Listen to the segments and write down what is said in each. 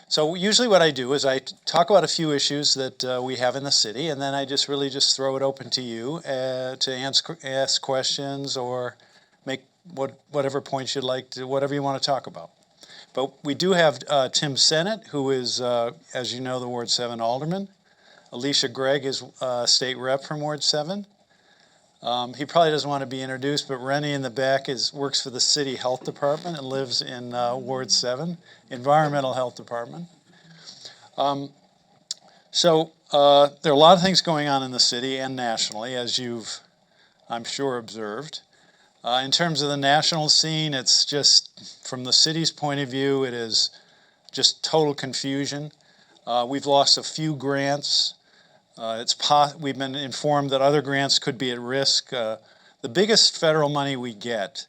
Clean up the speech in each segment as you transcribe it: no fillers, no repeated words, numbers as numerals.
So usually what I do is I talk about a few issues that we have in the city, and then I just really just throw it open to you to ask questions or make whatever points you'd like to, whatever you want to talk about. But we do have Tim Sennett, who is, as you know, the Ward 7 alderman. Alicia Gregg is state rep from Ward 7. He probably doesn't want to be introduced, but Rennie in the back works for the city health department and lives in Ward 7, environmental health department. So there are a lot of things going on in the city and nationally, as you've, I'm sure, observed. In terms of the national scene, it's just, from the city's point of view, it is just total confusion. We've lost a few grants. We've been informed that other grants could be at risk. The biggest federal money we get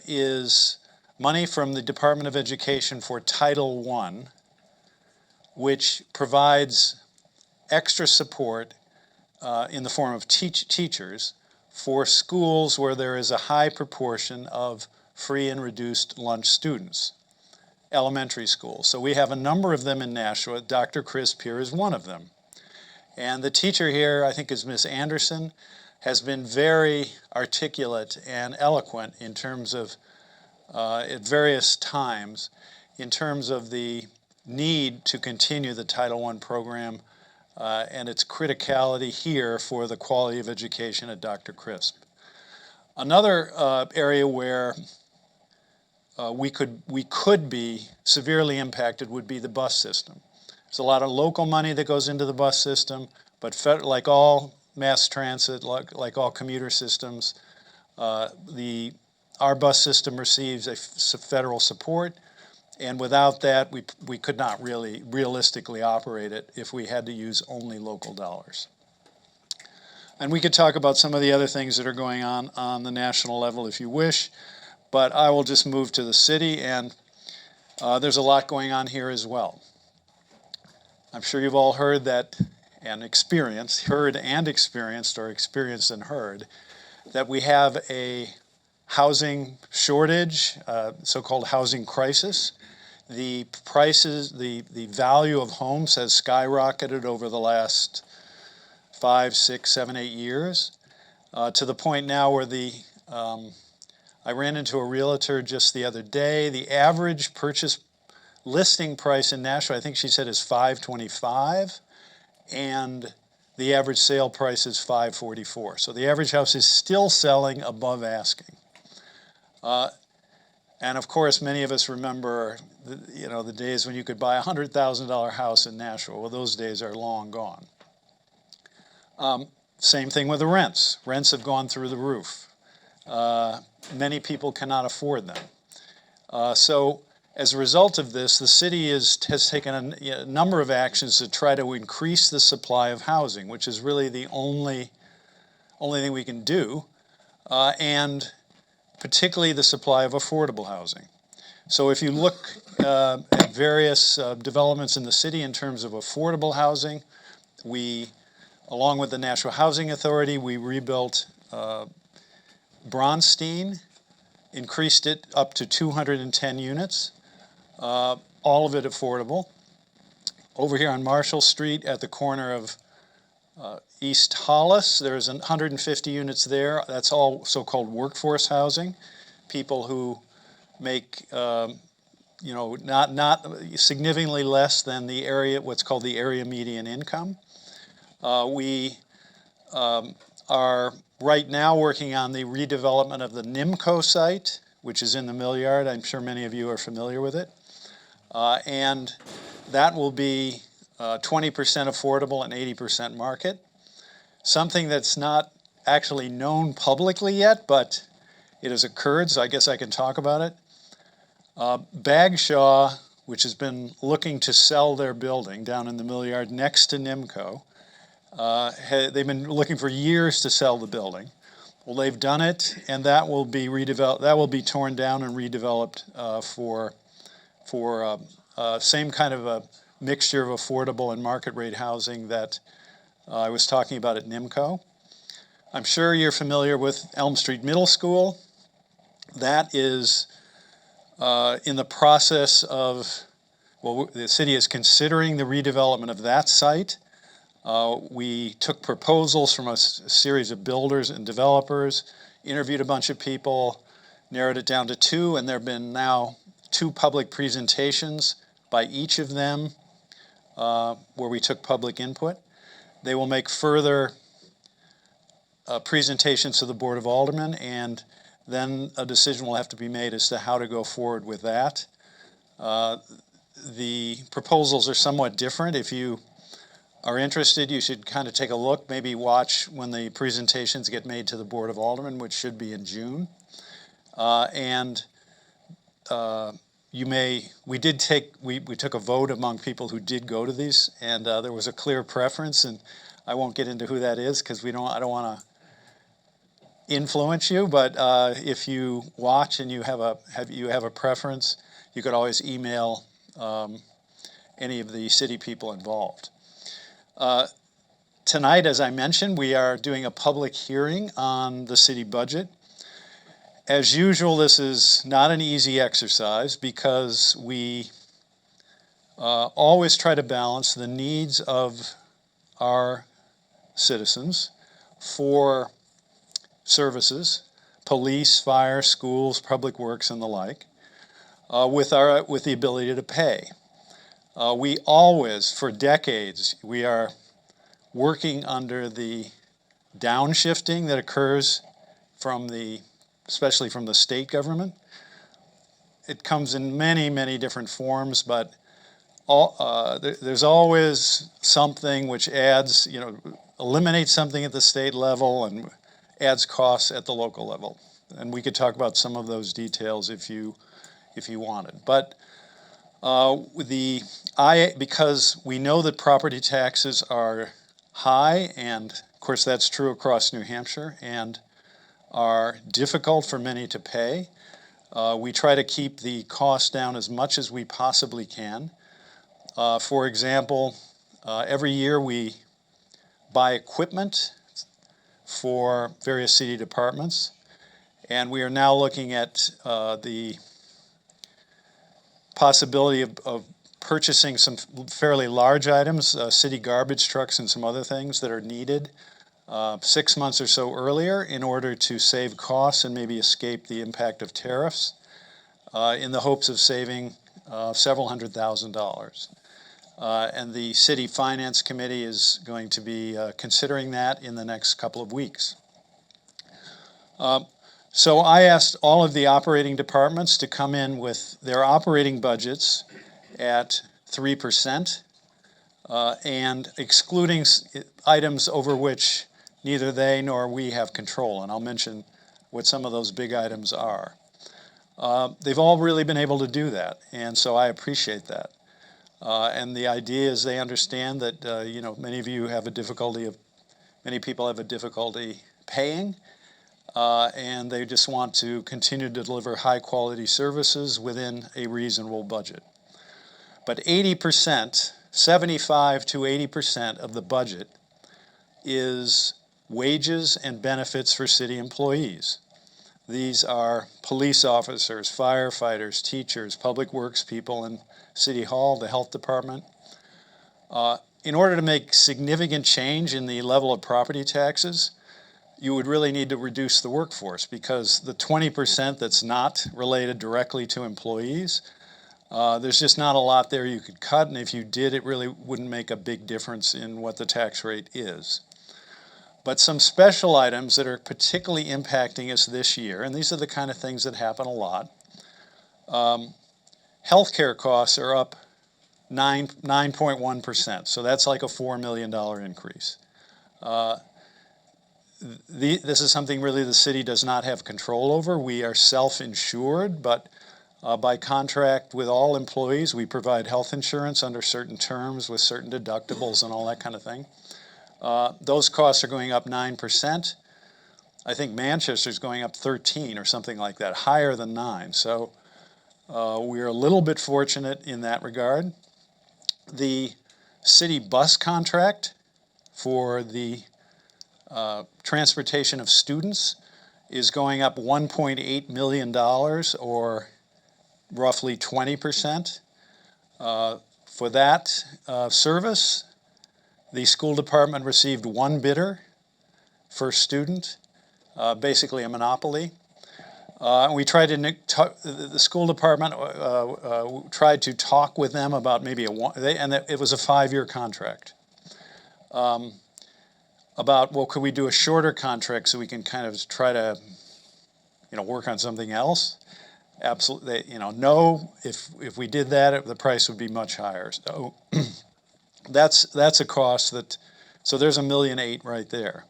is money from the Department of Education for Title I, which provides extra support in the form of teachers for schools where there is a high proportion of free and reduced lunch students, elementary schools. So we have a number of them in Nashua. Dr. Crisp here is one of them. And the teacher here, I think is Miss Anderson, has been very articulate and eloquent in terms of, at various times, in terms of the need to continue the Title I program and its criticality here for the quality of education at Dr. Crisp. Another area where we could be severely impacted would be the bus system. There's a lot of local money that goes into the bus system, but like all mass transit, like all commuter systems, our bus system receives federal support, and without that, we could not really realistically operate it if we had to use only local dollars. And we could talk about some of the other things that are going on the national level if you wish, but I will just move to the city, and there's a lot going on here as well. I'm sure you've all heard that and experienced, or experienced and heard, that we have a housing shortage, so-called housing crisis. The prices, the value of homes has skyrocketed over the last 5, 6, 7, 8 years, to the point now where I ran into a realtor just the other day. The average purchase listing price in Nashua, I think she said, is $525, and the average sale price is $544. So the average house is still selling above asking. And of course, many of us remember the days when you could buy a $100,000 house in Nashua. Well, those days are long gone. Same thing with the rents. Rents have gone through the roof. Many people cannot afford them. So as a result of this, the city has taken a number of actions to try to increase the supply of housing, which is really the only thing we can do, and particularly the supply of affordable housing. So if you look at various developments in the city in terms of affordable housing, along with the Nashua Housing Authority, we rebuilt Bronstein, increased it up to 210 units. All of it affordable. Over here on Marshall Street at the corner of East Hollis, there's 150 units there. That's all so-called workforce housing. People who make, not significantly less than the area, what's called the area median income. We are right now working on the redevelopment of the NIMCO site, which is in the Mill Yard. I'm sure many of you are familiar with it. And that will be 20% affordable and 80% market. Something that's not actually known publicly yet, but it has occurred, so I guess I can talk about it. Bagshaw, which has been looking to sell their building down in the Mill Yard next to NIMCO, they've been looking for years to sell the building. Well, they've done it, and that will be redeveloped. That will be torn down and redeveloped for same kind of a mixture of affordable and market rate housing that I was talking about at NIMCO. I'm sure you're familiar with Elm Street Middle School. That is in the process of Well, the city is considering the redevelopment of that site. We took proposals from a series of builders and developers, interviewed a bunch of people, narrowed it down to 2, and there have been now 2 public presentations by each of them where we took public input. They will make further presentations to the Board of Aldermen, and then a decision will have to be made as to how to go forward with that. The proposals are somewhat different. If you are interested, you should kind of take a look, maybe watch when the presentations get made to the Board of Aldermen, which should be in June. We took a vote among people who did go to these, and there was a clear preference, and I won't get into who that is because I don't want to influence you, but if you watch and you have a preference, you could always email any of the city people involved. Tonight, as I mentioned, we are doing a public hearing on the city budget. As usual, this is not an easy exercise because we always try to balance the needs of our citizens for services, police, fire, schools, public works, and the like, with the ability to pay. We always, for decades, we are working under the downshifting that occurs especially from the state government. It comes in many, many different forms, but there's always something which adds, eliminates something at the state level and adds costs at the local level. And we could talk about some of those details if you wanted. But because we know that property taxes are high, and of course that's true across New Hampshire, and are difficult for many to pay, we try to keep the cost down as much as we possibly can. For example, every year we buy equipment for various city departments, and we are now looking at the possibility of purchasing some fairly large items, city garbage trucks and some other things that are needed 6 months or so earlier in order to save costs and maybe escape the impact of tariffs in the hopes of saving several $100,000. And the City Finance Committee is going to be considering that in the next couple of weeks. So I asked all of the operating departments to come in with their operating budgets at 3% and excluding items over which neither they nor we have control. And I'll mention what some of those big items are. They've all really been able to do that, and so I appreciate that. And the idea is they understand that many people have a difficulty paying, and they just want to continue to deliver high quality services within a reasonable budget. But 80%, 75 to 80% of the budget is wages and benefits for city employees. These are police officers, firefighters, teachers, public works people in City Hall, the health department. In order to make significant change in the level of property taxes, you would really need to reduce the workforce, because the 20% that's not related directly to employees, there's just not a lot there you could cut, and if you did, it really wouldn't make a big difference in what the tax rate is. But some special items that are particularly impacting us this year, and these are the kind of things that happen a lot. Healthcare costs are up 9.1%, so that's like a $4 million increase. This is something really the city does not have control over. We are self-insured, but by contract with all employees, we provide health insurance under certain terms with certain deductibles and all that kind of thing. Those costs are going up 9%. I think Manchester's going up 13 or something like that, higher than 9. So we're a little bit fortunate in that regard. The city bus contract for the transportation of students is going up $1.8 million, or roughly 20%. For that service, the school department received one bidder, first student, basically a monopoly. We tried to, the school department tried to talk with them about maybe it was a 5-year contract. About, well, could we do a shorter contract so we can kind of try to, work on something else? Absolutely, no, if we did that, the price would be much higher. So that's a cost so there's $1.8 million right there.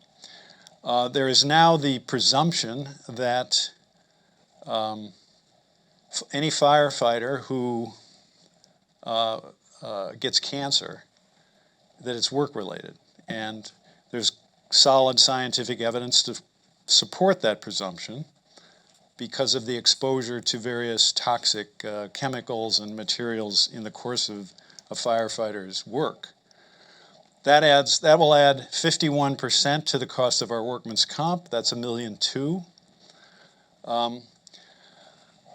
There is now the presumption that any firefighter who gets cancer, that it's work-related. And there's solid scientific evidence to support that presumption because of the exposure to various toxic chemicals and materials in the course of a firefighter's work. That will add 51% to the cost of our workman's comp. That's $1.2 million.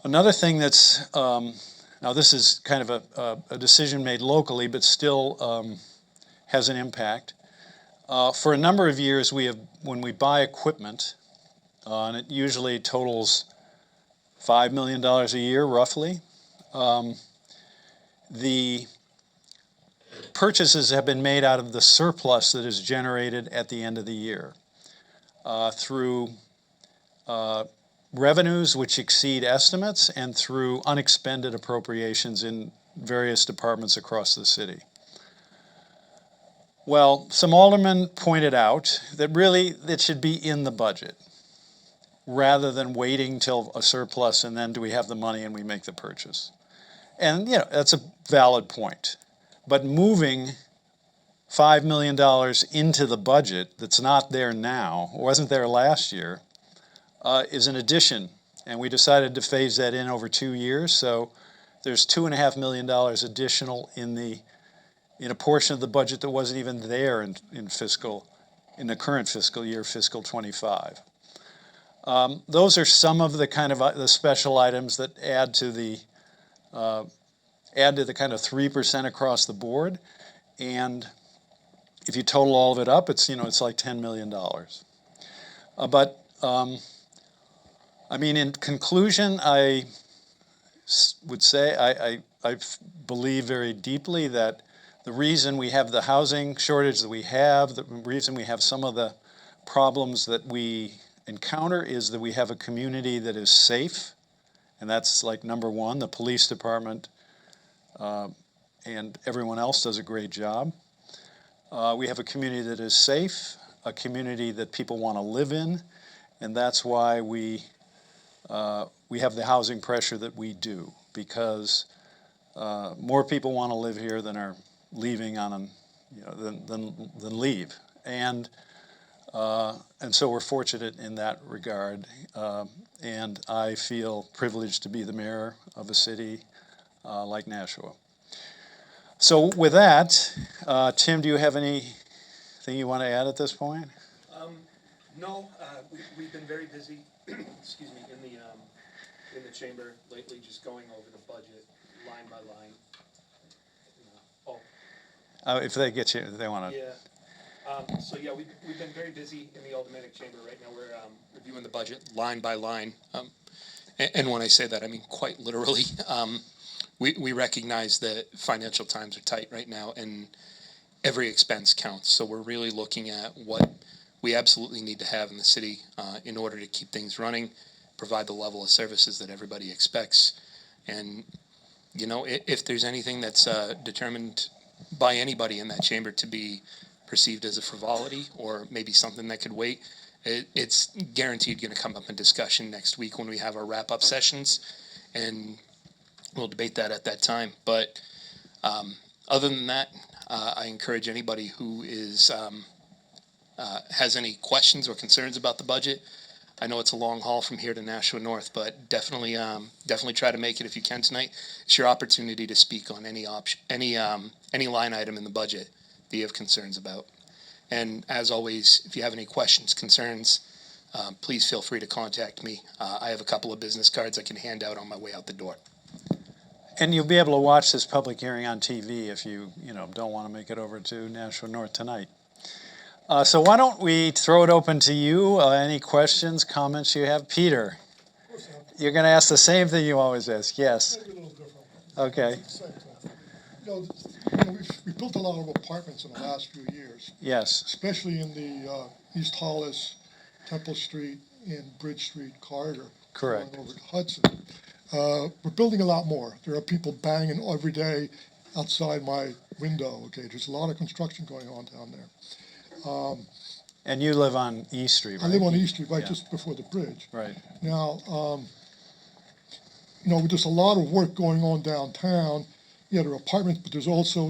Another thing that's, now this is kind of a decision made locally, but still has an impact. For a number of years, when we buy equipment, and it usually totals $5 million a year, roughly, the purchases have been made out of the surplus that is generated at the end of the year through revenues which exceed estimates and through unexpended appropriations in various departments across the city. Well, some aldermen pointed out that really it should be in the budget rather than waiting till a surplus and then do we have the money and we make the purchase. And that's a valid point. But moving $5 million into the budget that's not there now, wasn't there last year, is an addition. And we decided to phase that in over 2 years. So there's $2.5 million additional in a portion of the budget that wasn't even there in the current fiscal year, fiscal 25. Those are some of the kind of the special items that add to the kind of 3% across the board. And if you total all of it up, it's like $10 million. In conclusion, I would say I believe very deeply that the reason we have the housing shortage that we have, the reason we have some of the problems that we encounter is that we have a community that is safe, and that's like number one. The police department and everyone else does a great job. We have a community that is safe, a community that people want to live in, and that's why we have the housing pressure that we do, because more people want to live here than are leaving than leave, and so we're fortunate in that regard. And I feel privileged to be the mayor of a city like Nashua. So with that, Tim, do you have anything you want to add at this point? No, we've been very busy. Excuse me, in the chamber lately, just going over the budget line by line. If they get you, they want to. Yeah. We've been very busy in the aldermanic chamber right now. We're reviewing the budget line by line, and when I say that, I mean quite literally. We recognize that financial times are tight right now, and every expense counts. So we're really looking at what we absolutely need to have in the city in order to keep things running, provide the level of services that everybody expects, and if there's anything that's determined by anybody in that chamber to be perceived as a frivolity or maybe something that could wait, it's guaranteed going to come up in discussion next week when we have our wrap-up sessions, and we'll debate that at that time. But other than that, I encourage anybody who has any questions or concerns about the budget. I know it's a long haul from here to Nashua North, but definitely try to make it if you can tonight. It's your opportunity to speak on any line item in the budget that you have concerns about. And as always, if you have any questions, concerns, please feel free to contact me. I have a couple of business cards I can hand out on my way out the door. And you'll be able to watch this public hearing on TV if you don't want to make it over to Nashua North tonight. So why don't we throw it open to you? Any questions, comments you have? Peter, you're going to ask the same thing you always ask. Yes. Maybe a little different. Okay. Same thing. We've built a lot of apartments in the last few years, Yes. especially in the East Hollis, Temple Street, and Bridge Street corridor. Correct. Going over to Hudson. We're building a lot more. There are people banging every day outside my window. Okay, there's a lot of construction going on down there. And you live on East Street, right? I live on East Street, right Yeah. just before the bridge. Right. Now, there's a lot of work going on downtown. Yeah, there are apartments, but there's also,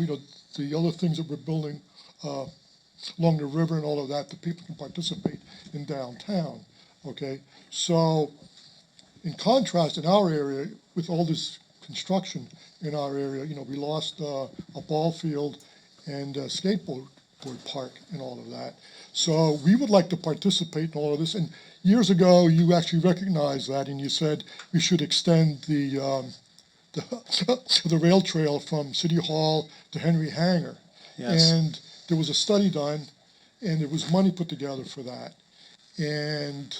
the other things that we're building along the river and all of that people can participate in downtown. Okay, so in contrast, in our area, with all this construction in our area, we lost a ball field and a skateboard park and all of that. So we would like to participate in all of this. And years ago, you actually recognized that, and you said we should extend the rail trail from City Hall to Henry Hangar. Yes. And there was a study done, and there was money put together for that. And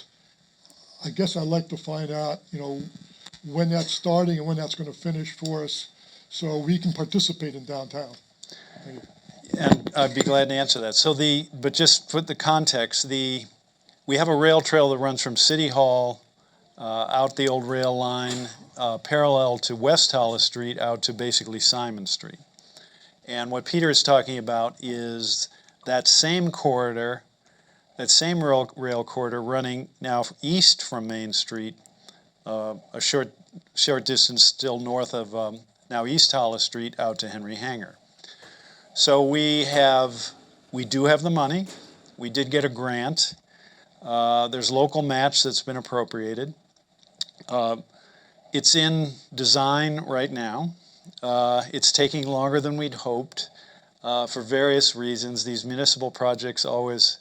I guess I'd like to find out, when that's starting and when that's going to finish for us, so we can participate in downtown. Thank you. And I'd be glad to answer that. But just put the context, we have a rail trail that runs from City Hall out the old rail line, parallel to West Hollis Street, out to basically Simon Street. And what Peter is talking about is that same corridor, that same rail corridor running now east from Main Street, a short distance still north of now East Hollis Street, out to Henry Hangar. So we do have the money. We did get a grant. There's local match that's been appropriated. It's in design right now. It's taking longer than we'd hoped for various reasons. These municipal projects always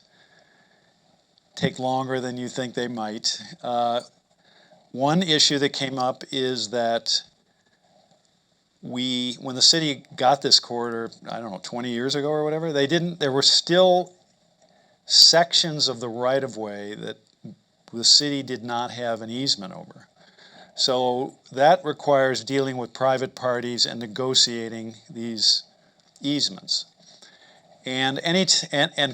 take longer than you think they might. One issue that came up is that when the city got this corridor, 20 years ago or whatever, there were still sections of the right-of-way that the city did not have an easement over. So that requires dealing with private parties and negotiating these easements. And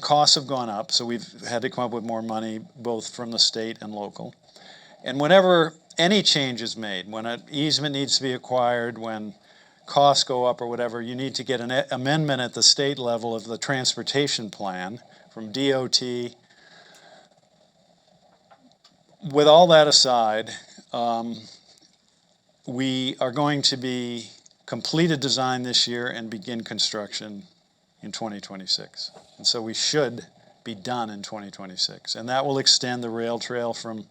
costs have gone up, so we've had to come up with more money, both from the state and local. And whenever any change is made, when an easement needs to be acquired, when costs go up or whatever, you need to get an amendment at the state level of the transportation plan from DOT. With all that aside, we are going to complete a design this year and begin construction in 2026. And so we should be done in 2026. And that will extend the rail trail from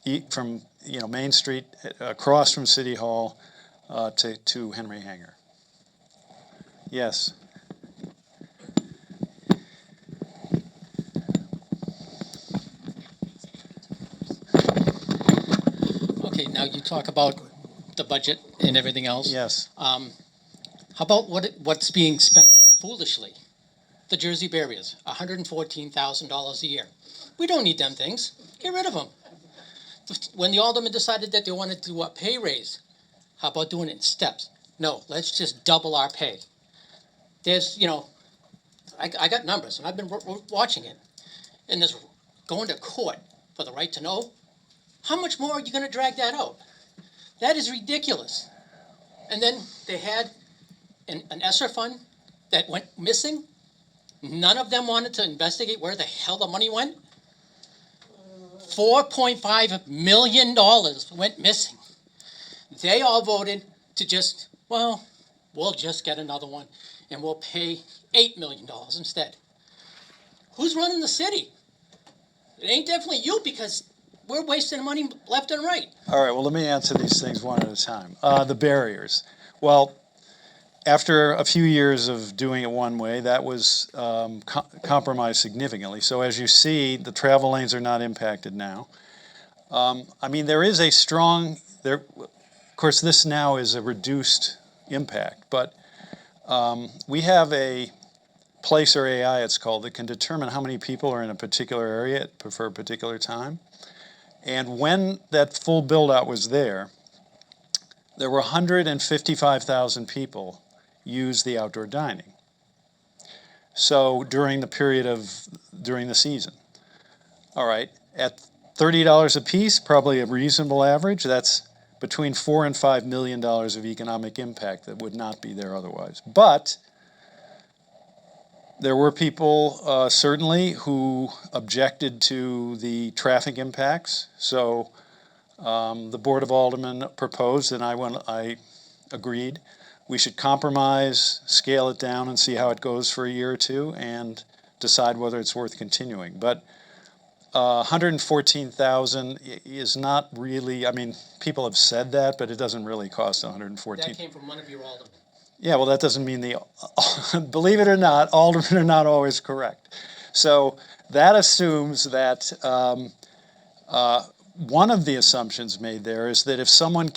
Main Street across from City Hall to Henry Hangar. Yes. Okay, now you talk about the budget and everything else. Yes. How about what's being spent foolishly? The Jersey barriers, $114,000 a year. We don't need them things. Get rid of them. When the aldermen decided that they wanted to do a pay raise, how about doing it in steps? No, let's just double our pay. There's, I got numbers, and I've been watching it. And there's going to court for the right to know. How much more are you going to drag that out? That is ridiculous. And then they had an ESSER fund that went missing. None of them wanted to investigate where the hell the money went. $4.5 million went missing. They all voted to we'll just get another one and we'll pay $8 million instead. Who's running the city? It ain't definitely you, because we're wasting money left and right. All right, well, let me answer these things one at a time. The barriers. Well, after a few years of doing it one way, that was compromised significantly. So as you see, the travel lanes are not impacted now. There is a strong, course, this now is a reduced impact, but we have a Placer AI, it's called, that can determine how many people are in a particular area for a particular time. And when that full build-out was there were 155,000 people use the outdoor dining. So during the season. All right, at $30 a piece, probably a reasonable average, that's between $4 and $5 million of economic impact that would not be there otherwise. But there were people certainly who objected to the traffic impacts. So the Board of Aldermen proposed, and I agreed, we should compromise, scale it down, and see how it goes for a year or two, and decide whether it's worth continuing. But 114,000 is not really, I mean, people have said that, but it doesn't really cost 114. That came from one of your aldermen. Yeah, well, that doesn't mean believe it or not, aldermen are not always correct. So that assumes that one of the assumptions made there is that if someone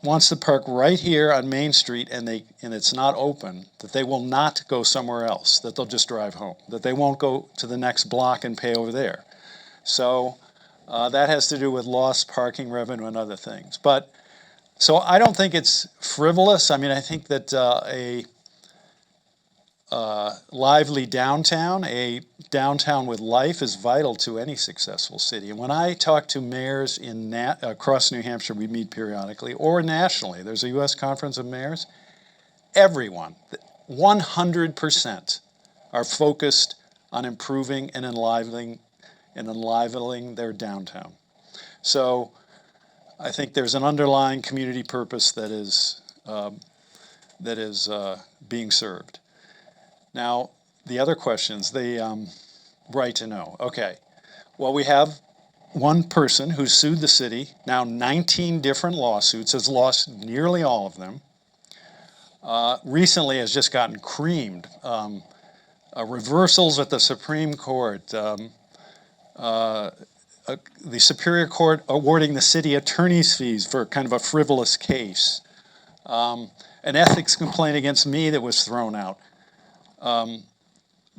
wants to park right here on Main Street and it's not open, that they will not go somewhere else, that they'll just drive home, that they won't go to the next block and pay over there. So that has to do with lost parking revenue and other things. But so I don't think it's frivolous. I mean, I think that a lively downtown, a downtown with life, is vital to any successful city. And when I talk to mayors across New Hampshire, we meet periodically, or nationally, there's a U.S. Conference of Mayors, everyone, 100%, are focused on improving and enlivening their downtown. So I think there's an underlying community purpose that is being served. Now, the other questions, the right to know. Okay, well, we have one person who sued the city, now 19 different lawsuits, has lost nearly all of them. Recently has just gotten creamed. Reversals at the Supreme Court, the Superior Court awarding the city attorney's fees for kind of a frivolous case. An ethics complaint against me that was thrown out.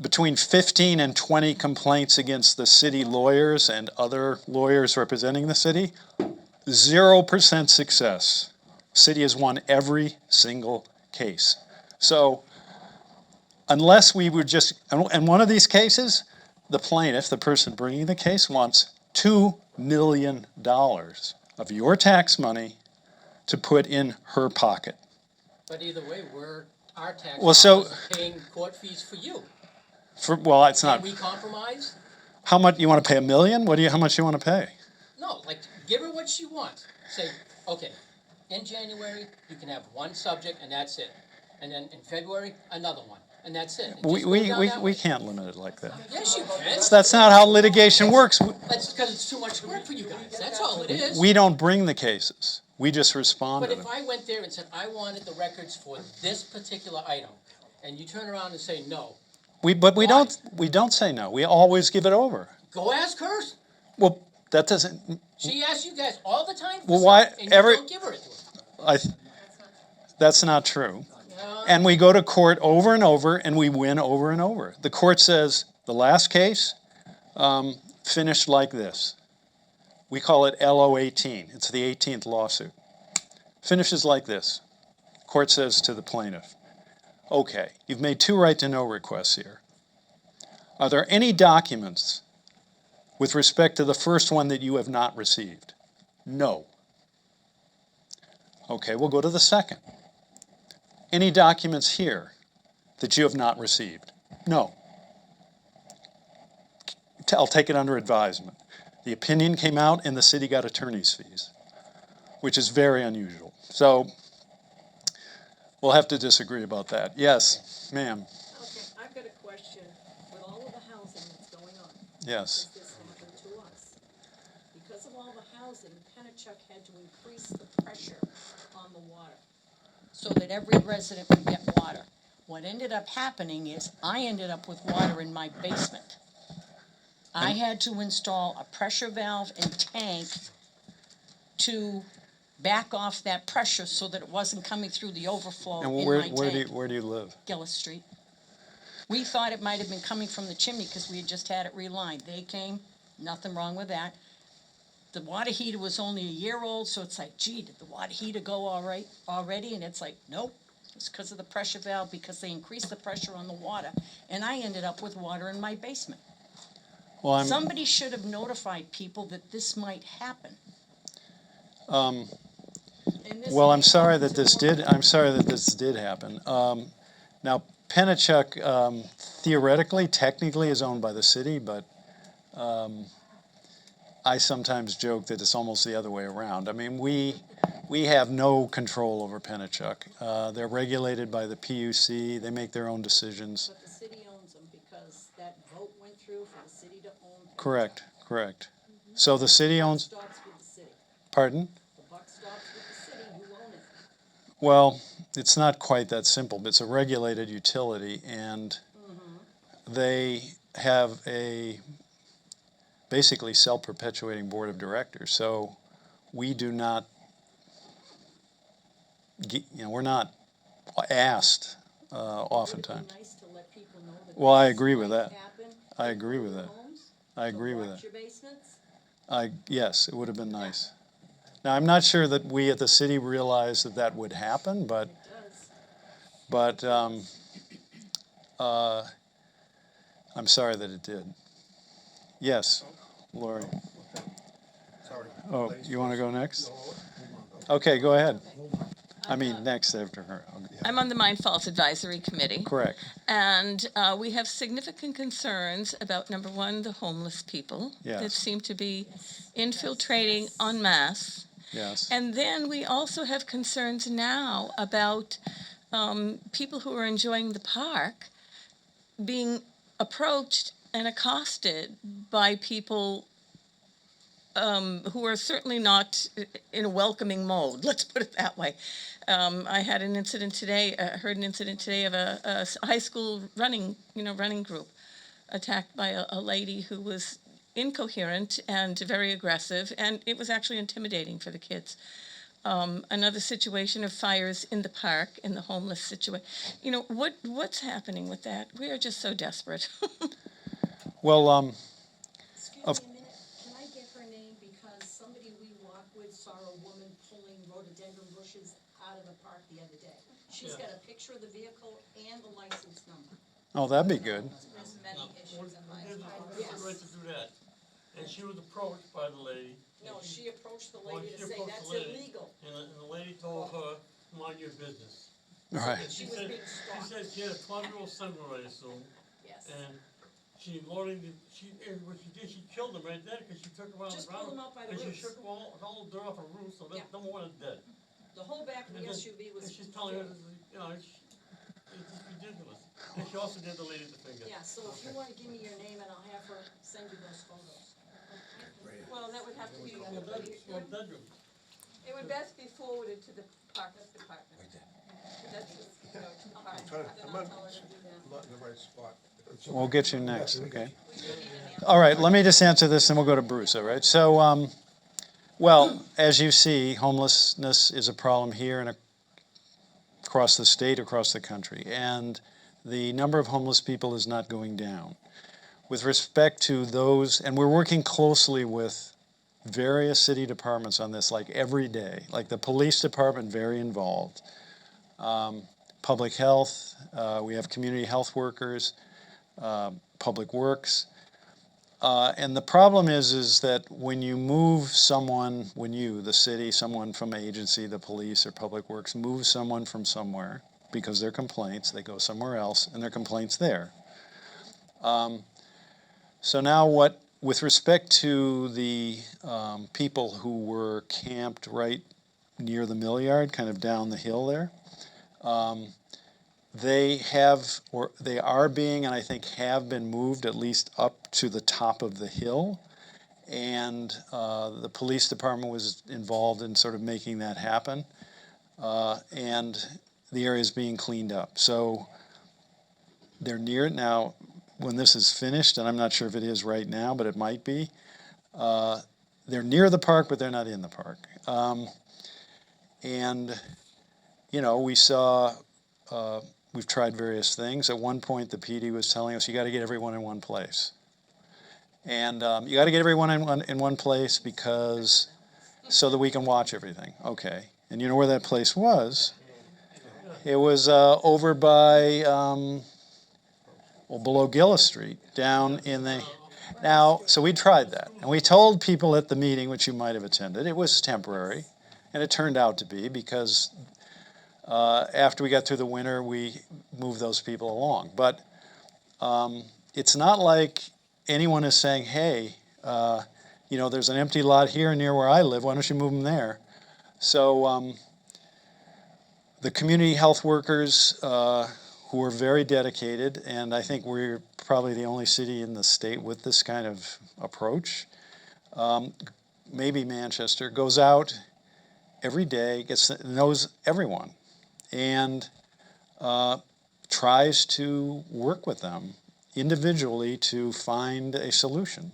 Between 15 and 20 complaints against the city lawyers and other lawyers representing the city. 0% success. City has won every single case. So unless we were just, and one of these cases, the plaintiff, the person bringing the case, wants $2 million of your tax money to put in her pocket. But either way, our tax Well, dollars are paying court fees for you. Well, it's Can not. we compromise? How much you want to pay? $1 million? How much you want to pay? No, like, give her what she wants. Say, okay, in January, you can have one subject and that's it. And then in February, another one, and that's it. And just go down that way. We can't limit it like that. Yes, you can. That's not how litigation works. That's because it's too much work for you guys. That's all it is. We don't bring the cases. We just respond But to if them. I went there and said, I wanted the records for this particular item, and you turn around and say no, We don't say no. We always give it over. go ask her. Well, that doesn't. She asks you guys all the time for Well, why stuff, and you don't give her it to her. That's not true. Yeah. And we go to court over and over, and we win over and over. The court says the last case finished like this. We call it LO18. It's the 18th lawsuit. Finishes like this. Court says to the plaintiff, okay, you've made 2 right-to-know requests here. Are there any documents with respect to the first one that you have not received? No. Okay, we'll go to the second. Any documents here that you have not received? No. I'll take it under advisement. The opinion came out and the city got attorney's fees, which is very unusual. So we'll have to disagree about that. Yes, ma'am. Okay, I've got a question. With all of the housing that's going on, Yes. does this matter to us? Because of all the housing, Pennachuck had to increase the pressure on the water so that every resident would get water. What ended up happening is I ended up with water in my basement. I had to install a pressure valve and tank to back off that pressure so that it wasn't coming through the overflow And in where, my where do you, tank. where do you live? Gillis Street. We thought it might have been coming from the chimney because we had just had it relined. They came, nothing wrong with that. The water heater was only a year old, so it's like, gee, did the water heater go all right already? And it's like, nope, it's because of the pressure valve, because they increased the pressure on the water. And I ended up with water in my basement. Well, I'm, Somebody should have notified people that this might happen. And this well, may I'm sorry happen that to this more did, I'm sorry that this did happen. Now, Pennachuck, theoretically, technically is owned by the city, but, I sometimes joke that it's almost the other way around. I mean, we have no control over Pennachuck. They're regulated by the PUC, they make their own decisions. But the city owns them because that vote went through for the city to own. Correct, correct. So the city The buck owns, stops with the city. pardon? The buck stops with the city, you own it. Well, it's not quite that simple. It's a regulated utility, and they have a basically self-perpetuating board of directors. So we do not, we're not asked oftentimes. Would it be nice to let people know that Well, I this agree with might that. happen I in agree with older that. homes, I to agree with watch that. your basements? Yes, it would have been nice. Now, I'm not sure that we at the city realized that that would happen, but It does. But I'm sorry that it did. Yes, Lori. Sorry. Oh, you want to go next? Okay, go ahead. I mean, next after her. Okay. I'm on the Mind Falls Advisory Committee. Correct. And we have significant concerns about, number one, the homeless people that Yes. seem to be infiltrating en masse. Yes. And then we also have concerns now about people who are enjoying the park being approached and accosted by people who are certainly not in a welcoming mode. Let's put it that way. I had an incident today. Heard an incident today of a high school running group attacked by a lady who was incoherent and very aggressive, and it was actually intimidating for the kids. Another situation of fires in the park, in the homeless situation. What's happening with that? We are just so desperate. Well, Excuse Of- me a minute, can I get her name, because somebody we walk with saw a woman pulling rhododendron bushes out of the park the other day. She's got a picture of the vehicle and the license number. oh, that'd be good. There's many issues in my There's life. no right to do that. And she was approached by the lady. No, she approached the Well, lady she to say, approached that's the lady, illegal. And the lady told her, mind your business. All right. And She was being stalked. said she had a 12-year-old son, I assume, Yes. and she loading and what she did, she killed him right there, because she took him out of the Just ground. pulled him out by the And she roots. shook him all the dirt off her roof, so Yeah. number one is dead. The whole back of the And then- SUV was. And she's telling her, it's just ridiculous. And she also gave the lady the finger. Yeah, so if you wanna give me your name and I'll have her send you those photos. Well, that would have to be, Well, bedroom. it would best be forwarded to the Parks Department. That's just, all right, then I'll tell her to do that. Not in the right spot. We'll get you next, okay? All right, let me just answer this and we'll go to Bruce, all right? So, well, as you see, homelessness is a problem here and across the state, across the country. And the number of homeless people is not going down. With respect to those, and we're working closely with various city departments on this, like every day. Like the police department, very involved. Public health, we have community health workers, public works. And the problem is that when you move someone, the city, someone from agency, the police or public works, move someone from somewhere because their complaints, they go somewhere else and their complaints there. So now with respect to the people who were camped right near the mill yard, kind of down the hill there, they are being, and I think have been moved at least up to the top of the hill. And the police department was involved in sort of making that happen. And the area is being cleaned up. So they're near it now. When this is finished, and I'm not sure if it is right now, but it might be, they're near the park, but they're not in the park. And, you know, we saw, we've tried various things. At one point, the PD was telling us, you got to get everyone in one place. And you got to get everyone in one place because so that we can watch everything. Okay. And you know where that place was? It was over by, well, below Gillis Street, down in the. Now, so we tried that, and we told people at the meeting, which you might have attended, it was temporary, and it turned out to be because after we got through the winter, we moved those people along. But it's not like anyone is saying, hey, you know, there's an empty lot here near where I live, why don't you move them there? So the community health workers who are very dedicated, and I think we're probably the only city in the state with this kind of approach, maybe Manchester, goes out every day, knows everyone, and tries to work with them individually to find a solution.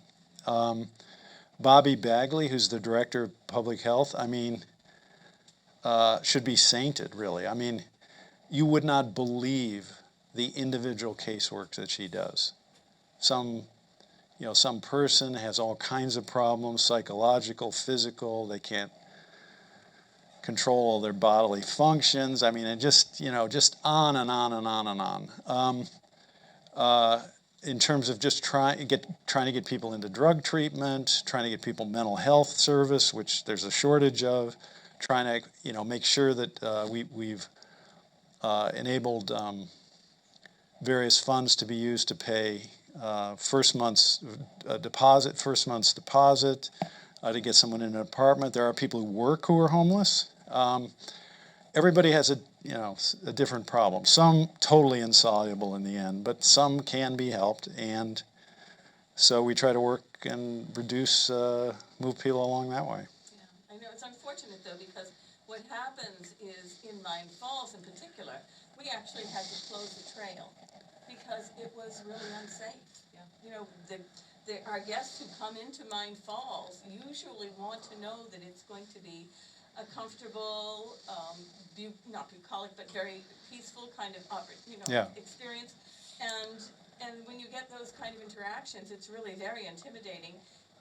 Bobby Bagley, who's the director of public health, I mean, should be sainted, really. I mean, you would not believe the individual casework that she does. Some person has all kinds of problems, psychological, physical, they can't control all their bodily functions. I mean, it just on and on and on and on. In terms of just trying to get people into drug treatment, trying to get people mental health service, which there's a shortage of, trying to make sure that we've enabled various funds to be used to pay first month's deposit, to get someone in an apartment. There are people who work who are homeless. Everybody has a different problem. Some totally insoluble in the end, but some can be helped, and so we try to work and move people along that way. Yeah, I know, it's unfortunate though, because what happens is in Mine Falls in particular, we actually had to close the trail because it was really unsafe. Yeah. You know, our guests who come into Mine Falls usually want to know that it's going to be a comfortable, not bucolic, but very peaceful kind of experience. And when you get those kind of interactions, it's really very intimidating.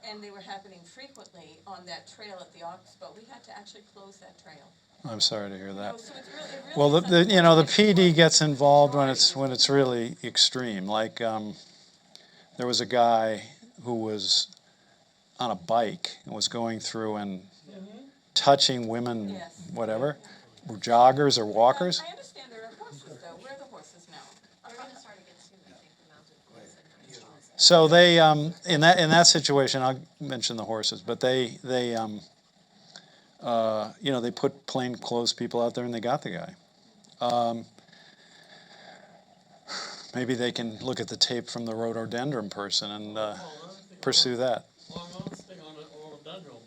And they were happening frequently on that trail at the Oxbow. We had to actually close that trail. I'm sorry to hear that. So it's really Well, the PD gets involved when it's really extreme. Like there was a guy who was on a bike and was going through and touching women, Yes. whatever, joggers or walkers. I understand there are horses though. Where are the horses now? We're gonna start again soon, I think, the mounted police and. So they in that situation, I'll mention the horses, but they they put plainclothes people out there and they got the guy. Maybe they can look at the tape from the rhododendron person and pursue that. Well, another thing on the rhododendron,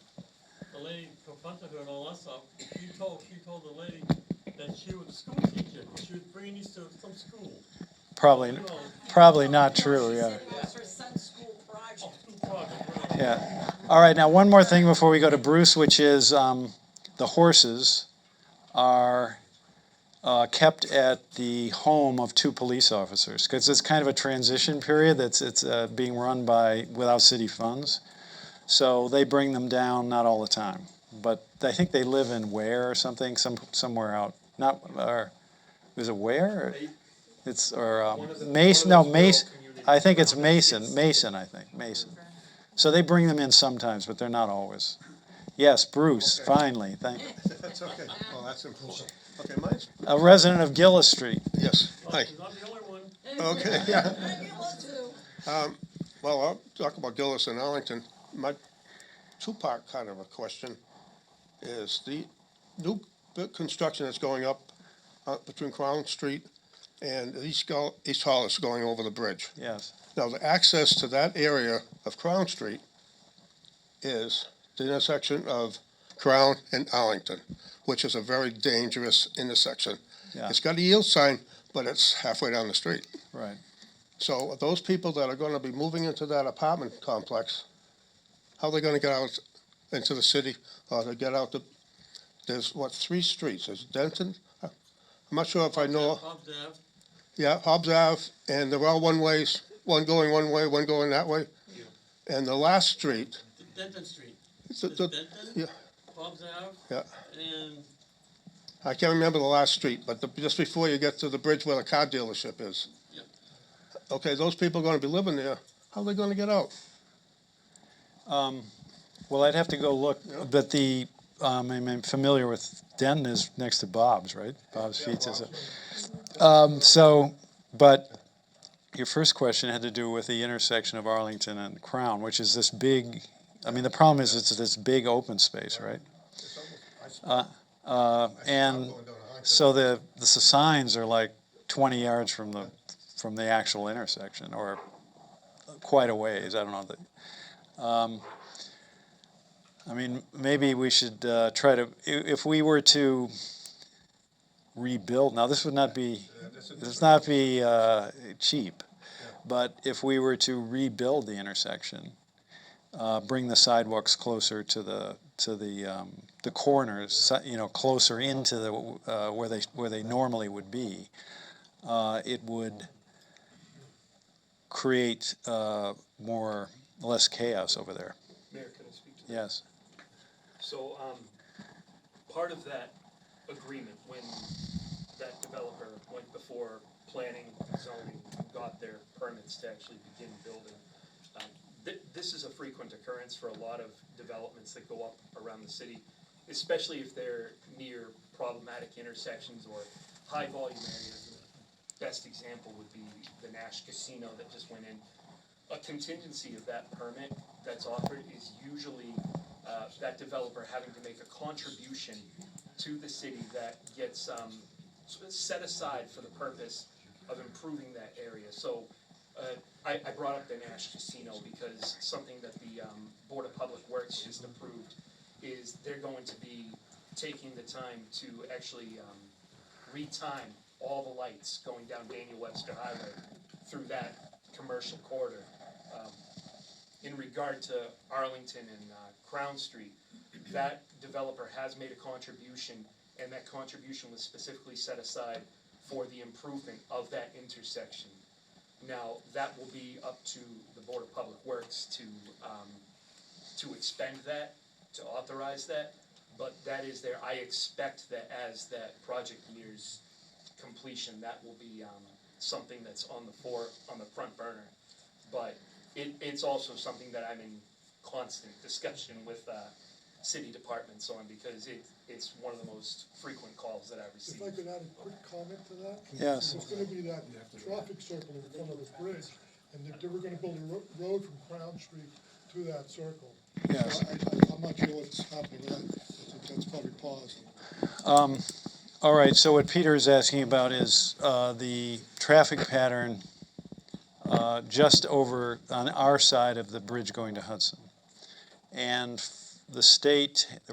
the lady confronted her and all that stuff. She told the lady that she was a school teacher. She was bringing these to some school. Probably not true. Yeah. It was her son's school project. School project, right. Yeah. All right. Now, one more thing before we go to Bruce, which is the horses are kept at the home of 2 police officers because it's kind of a transition period. It's being run without city funds, so they bring them down not all the time, but I think they live in Ware or something, somewhere out. Not or is it Ware? Mason. No, Mason. I think it's Mason. Mason. So they bring them in sometimes, but they're not always. Yes, Bruce. Okay. Finally, thank you. That's okay. Well, that's important. Okay, mine's. A resident of Gillis Street. Yes. Hi. She's not the only one. Okay. Yeah. Well, I'll talk about Gillis and Arlington. My 2-part kind of a question is the new construction that's going up between Crown Street and East Hall is going over the bridge. Yes. Now, the access to that area of Crown Street is the intersection of Crown and Arlington, which is a very dangerous intersection. Yeah. It's got a yield sign, but it's halfway down the street. Right. So those people that are going to be moving into that apartment complex, how are they going to get out into the city or to get out there's what, 3 streets? There's Denton? I'm not sure if I know. Hobbs Ave, Yeah, Hobbs Ave, and they're all one ways, one going one way, one going that way. And the last street, Denton Street. the- It's the- Denton, yeah, Hobbs Ave, yeah, and I can't remember the last street, but just before you get to the bridge where the car dealership is. Yeah. Okay, those people are gonna be living there, how are they gonna get out? Well, I'd have to go look, but I'm familiar with Denton is next to Bob's, right? Bob's Pizza. But your first question had to do with the intersection of Arlington and Crown, which is this big, the problem is it's this big open space, right? And so the signs are like 20 yards from the actual intersection, or quite a ways, I don't know. Maybe we should try to, if we were to rebuild, now this would not be cheap, but if we were to rebuild the intersection, bring the sidewalks closer to the corners, closer into the where they normally would be, it would create less chaos over there. Mayor, can I speak to that? Yes. So, part of that agreement, when that developer went before planning, zoning, got their permits to actually begin building, this is a frequent occurrence for a lot of developments that go up around the city, especially if they're near problematic intersections or high volume areas. The best example would be the Nash Casino that just went in. A contingency of that permit that's offered is usually that developer having to make a contribution to the city that gets set aside for the purpose of improving that area. So I brought up the Nash Casino because something that the Board of Public Works just approved is they're going to be taking the time to actually retime all the lights going down Daniel Webster Highway through that commercial corridor. In regard to Arlington and Crown Street, that developer has made a contribution, and that contribution was specifically set aside for the improvement of that intersection. Now, that will be up to the Board of Public Works to expend that, to authorize that, but that is there. I expect that as that project nears completion, that will be something that's on the front burner. But it's also something that I'm in constant discussion with city departments on, because it's one of the most frequent calls that I receive. If I could add a quick comment to that? Yes. There's gonna be that traffic circle in front of the bridge, and they were gonna build a road from Crown Street to that circle. Yes. So I'm not sure what's happening with that, that's probably paused. All right, so what Peter is asking about is the traffic pattern just over on our side of the bridge going to Hudson. And there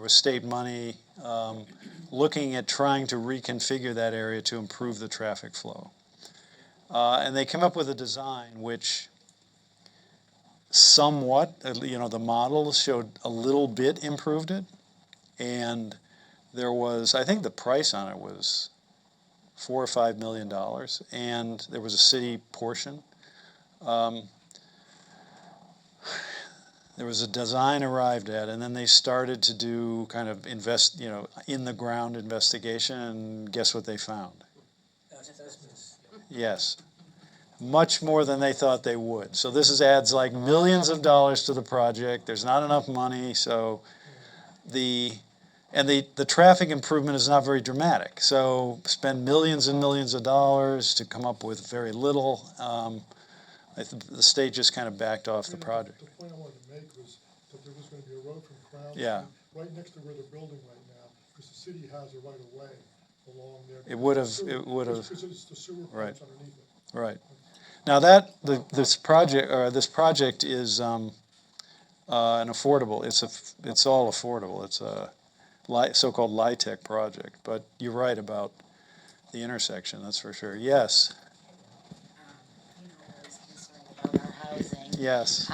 was state money looking at trying to reconfigure that area to improve the traffic flow. And they came up with a design which somewhat, the model showed a little bit improved it. And there was, I think the price on it was $4 or $5 million, and there was a city portion. There was a design arrived at, and then they started to do kind of in the ground investigation, and guess what they found? Yes. Much more than they thought they would. So this adds like millions of dollars to the project. There's not enough money, so the traffic improvement is not very dramatic. So spend millions and millions of dollars to come up with very little. The state just kind of backed off the project. The point I wanted to make was that there was gonna be a road from Crown Yeah. Street right next to where they're building right now, because the city has a right of way along there. It would have. Because it's the sewer Right. pipes underneath it. Right. Now this project is an affordable. It's all affordable. It's a so-called LIHTC project. But you're right about the intersection. That's for sure. Yes. Always concerned about our housing. Yes.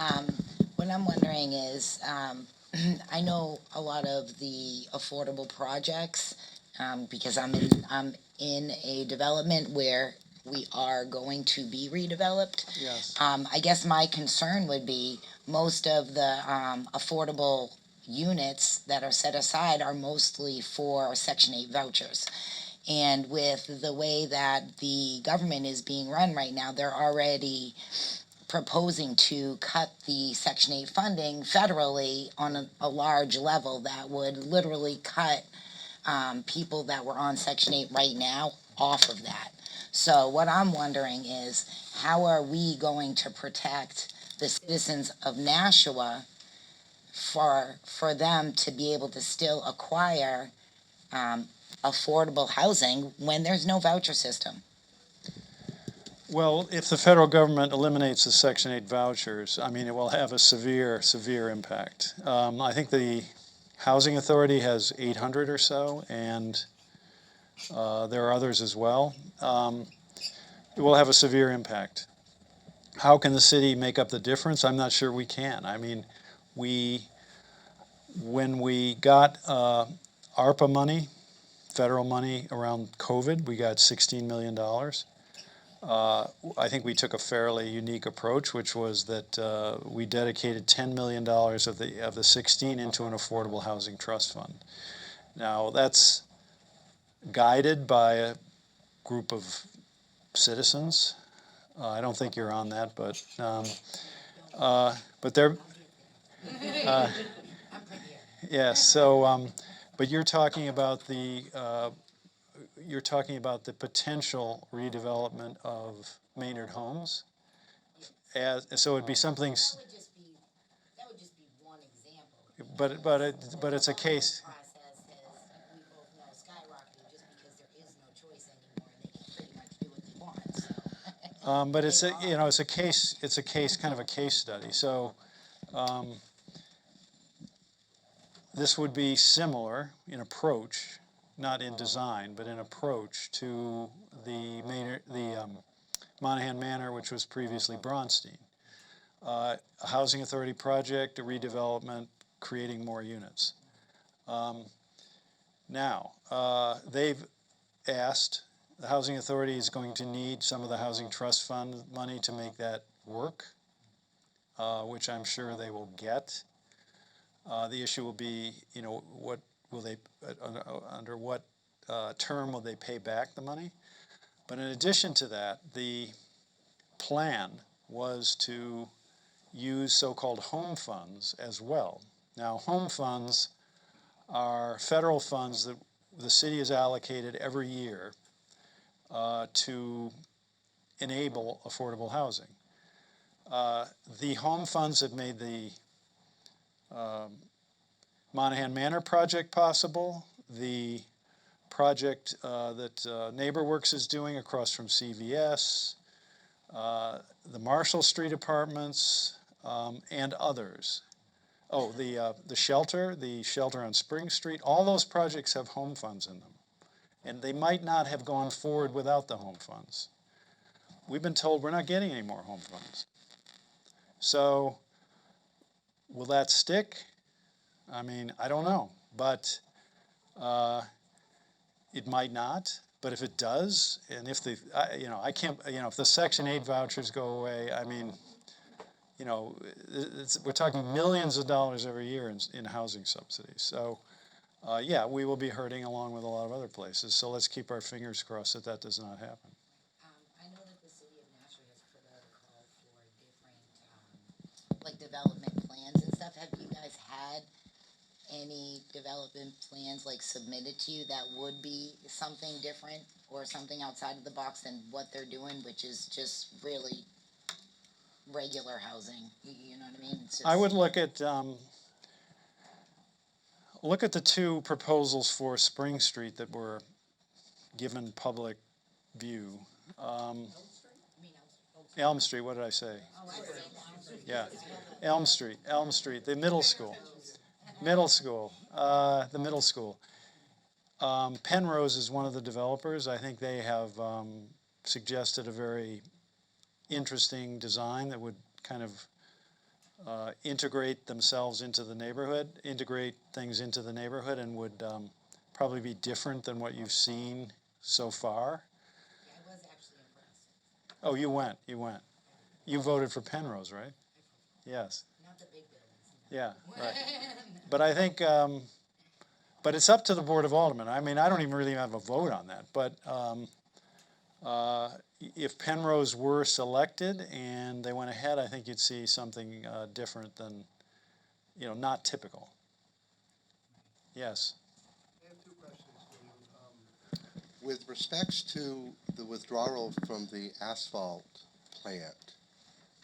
What I'm wondering is, I know a lot of the affordable projects, because I'm in a development where we are going to be redeveloped. Yes. I guess my concern would be most of the, affordable units that are set aside are mostly for Section 8 vouchers. And with the way that the government is being run right now, they're already proposing to cut the Section 8 funding federally on a large level that would literally cut, people that were on Section 8 right now off of that. So what I'm wondering is, how are we going to protect the citizens of Nashua for them to be able to still acquire, affordable housing when there's no voucher system? Well, if the federal government eliminates the Section 8 vouchers, I mean, it will have a severe, severe impact. I think the Housing Authority has 800 or so, and there are others as well. It will have a severe impact. How can the city make up the difference? I'm not sure we can. I mean, when we got ARPA money, federal money around COVID, we got $16 million. I think we took a fairly unique approach, which was that we dedicated $10 million of the 16 into an affordable housing trust fund. Now, that's guided by a group of citizens. I don't think you're on that, but they're yes. So, but you're talking about the potential redevelopment of Maynard homes. So it'd be something. That would just be one example. But it's a case. Process has, we both know, skyrocketed just because there is no choice anymore, and they can pretty much do what they want, so. But it's a case, kind of a case study. So this would be similar in approach, not in design, but in approach to the Monahan Manor, which was previously Bronstein. A housing authority project, a redevelopment, creating more units. Now, they've asked, the housing authority is going to need some of the housing trust fund money to make that work, which I'm sure they will get. The issue will be, what will they, under what term will they pay back the money? But in addition to that, the plan was to use so-called home funds as well. Now, home funds are federal funds that the city has allocated every year to enable affordable housing. The home funds have made the Monahan Manor project possible, the project that NeighborWorks is doing across from CVS, the Marshall Street Apartments, and others. Oh, the shelter on Spring Street, all those projects have home funds in them. And they might not have gone forward without the home funds. We've been told we're not getting any more home funds. So, will that stick? I mean, I don't know, but it might not. But if it does, and if I can't, if the Section 8 vouchers go away, I mean, we're talking millions of dollars every year in housing subsidies. So, yeah, we will be hurting along with a lot of other places. So let's keep our fingers crossed that that does not happen. I know that the city of Nashua has put out a call for different, like development plans and stuff. Have you guys had any development plans like submitted to you that would be something different or something outside of the box than what they're doing, which is just really regular housing? You know what I mean? I would look at the two proposals for Spring Street that were given public view. Elm Street, what did I say? Yeah, Elm Street, the middle school. The middle school. Penrose is one of the developers. I think they have suggested a very interesting design that would kind of integrate themselves into the neighborhood, integrate things into the neighborhood, and would probably be different than what you've seen so far. Yeah, I was actually impressed. Oh, you went. You voted for Penrose, right? Yes. Not the big buildings. Yeah, right. But I think, but it's up to the Board of Aldermen. I mean, I don't even really have a vote on that, but if Penrose were selected and they went ahead, I think you'd see something different than, not typical. Yes. I have two questions for you. With respects to the withdrawal from the asphalt plant